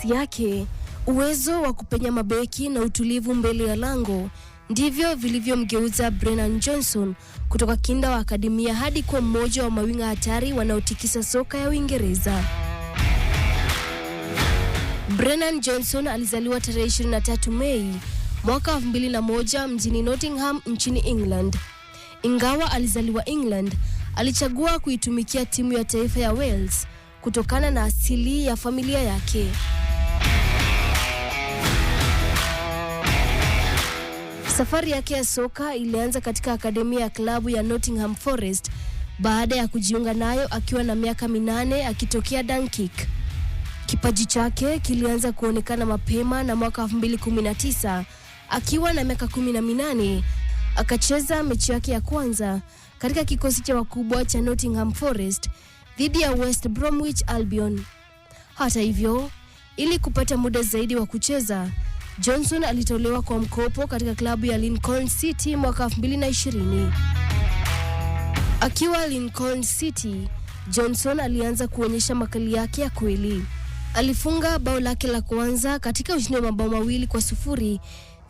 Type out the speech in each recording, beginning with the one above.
Kasi yake, uwezo wa kupenya mabeki na utulivu mbele ya lango ndivyo vilivyomgeuza Brennan Johnson kutoka kinda wa akademia hadi kuwa mmoja wa mawinga hatari wanaotikisa soka ya Uingereza. Brennan Johnson alizaliwa tarehe 23 Mei mwaka 2001 mjini Nottingham nchini England. Ingawa alizaliwa England, alichagua kuitumikia timu ya taifa ya Wales kutokana na asili ya familia yake. Safari yake ya soka ilianza katika akademia ya klabu ya Nottingham Forest baada ya kujiunga nayo akiwa na miaka 8 akitokea Dunkirk. Kipaji chake kilianza kuonekana mapema na mwaka 2019 akiwa na miaka 18 akacheza mechi yake ya kwanza katika kikosi cha wakubwa cha Nottingham Forest dhidi ya West Bromwich Albion. Hata hivyo, ili kupata muda zaidi wa kucheza, Johnson alitolewa kwa mkopo katika klabu ya Lincoln City mwaka 2020. Akiwa Lincoln City, Johnson alianza kuonyesha makali yake ya kweli. Alifunga bao lake la kwanza katika ushindi wa mabao 2-0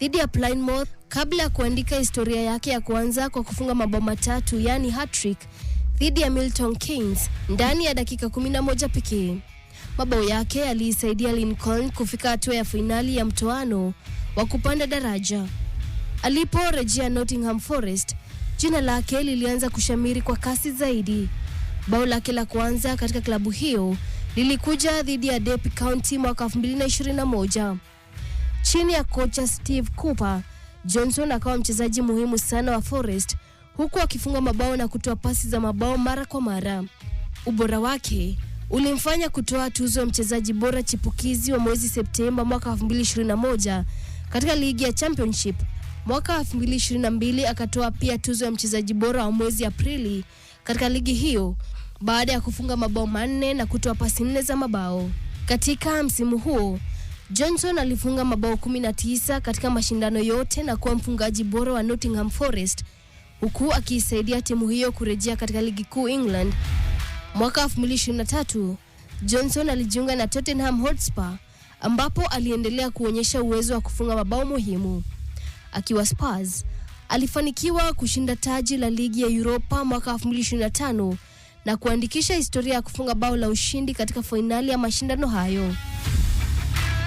dhidi ya Plymouth kabla ya kuandika historia yake ya kwanza kwa kufunga mabao 3, yani hat-trick, dhidi ya Milton Keynes ndani ya dakika 11 pekee. Mabao yake yaliisaidia Lincoln kufika hatua ya finali ya mtoano wa kupanda daraja. Aliporejea Nottingham Forest, jina lake lilianza kushamiri kwa kasi zaidi. Bao lake la kwanza katika klabu hiyo lilikuja dhidi ya Derby County mwaka 2021. Chini ya kocha Steve Cooper, Johnson akawa mchezaji muhimu sana wa Forest, huku akifunga mabao na kutoa pasi za mabao mara kwa mara. Ubora wake ulimfanya kutoa tuzo ya mchezaji bora chipukizi wa mwezi Septemba mwaka 2021 katika ligi ya Championship. Mwaka 2022 akatoa pia tuzo ya mchezaji bora wa mwezi Aprili katika ligi hiyo baada ya kufunga mabao 4 na kutoa pasi 4 za mabao. Katika msimu huo, Johnson alifunga mabao 19 katika mashindano yote na kuwa mfungaji bora wa Nottingham Forest, huku akiisaidia timu hiyo kurejea katika ligi kuu England. Mwaka 2023, Johnson alijiunga na Tottenham Hotspur ambapo aliendelea kuonyesha uwezo wa kufunga mabao muhimu. Akiwa Spurs, alifanikiwa kushinda taji la ligi ya Europa mwaka 2025 na kuandikisha historia ya kufunga bao la ushindi katika fainali ya mashindano hayo.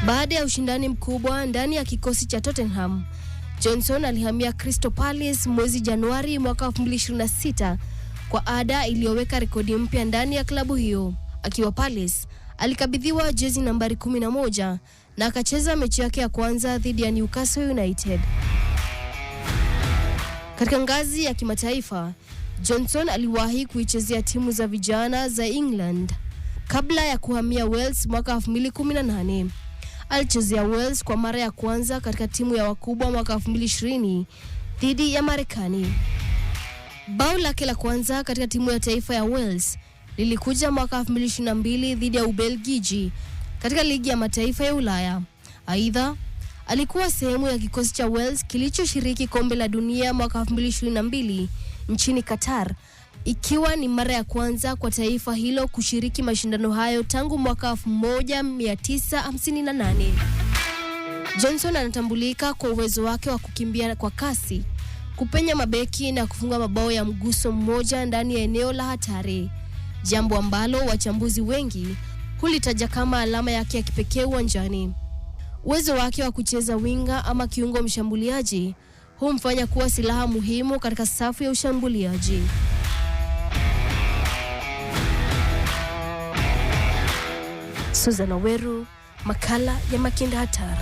Baada ya ushindani mkubwa ndani ya kikosi cha Tottenham, Johnson alihamia Crystal Palace mwezi Januari mwaka 2026 kwa ada iliyoweka rekodi mpya ndani ya klabu hiyo. Akiwa Palace, alikabidhiwa jezi nambari 11 na akacheza mechi yake ya kwanza dhidi ya Newcastle United. Katika ngazi ya kimataifa, Johnson aliwahi kuichezea timu za vijana za England kabla ya kuhamia Wales mwaka 2018. Alichezea Wales kwa mara ya kwanza katika timu ya wakubwa mwaka 2020 dhidi ya Marekani. Bao lake la kwanza katika timu ya taifa ya Wales lilikuja mwaka 2022 dhidi ya Ubelgiji katika ligi ya mataifa ya Ulaya. Aidha, alikuwa sehemu ya kikosi cha Wales kilichoshiriki kombe la dunia mwaka 2022 nchini Qatar, ikiwa ni mara ya kwanza kwa taifa hilo kushiriki mashindano hayo tangu mwaka 1958. Johnson anatambulika kwa uwezo wake wa kukimbia kwa kasi, kupenya mabeki na kufunga mabao ya mguso mmoja ndani ya eneo la hatari, jambo ambalo wachambuzi wengi hulitaja kama alama yake ya kipekee uwanjani. Uwezo wake wa kucheza winga ama kiungo mshambuliaji humfanya kuwa silaha muhimu katika safu ya ushambuliaji. Susan Aweru, makala ya Makinda Hatari.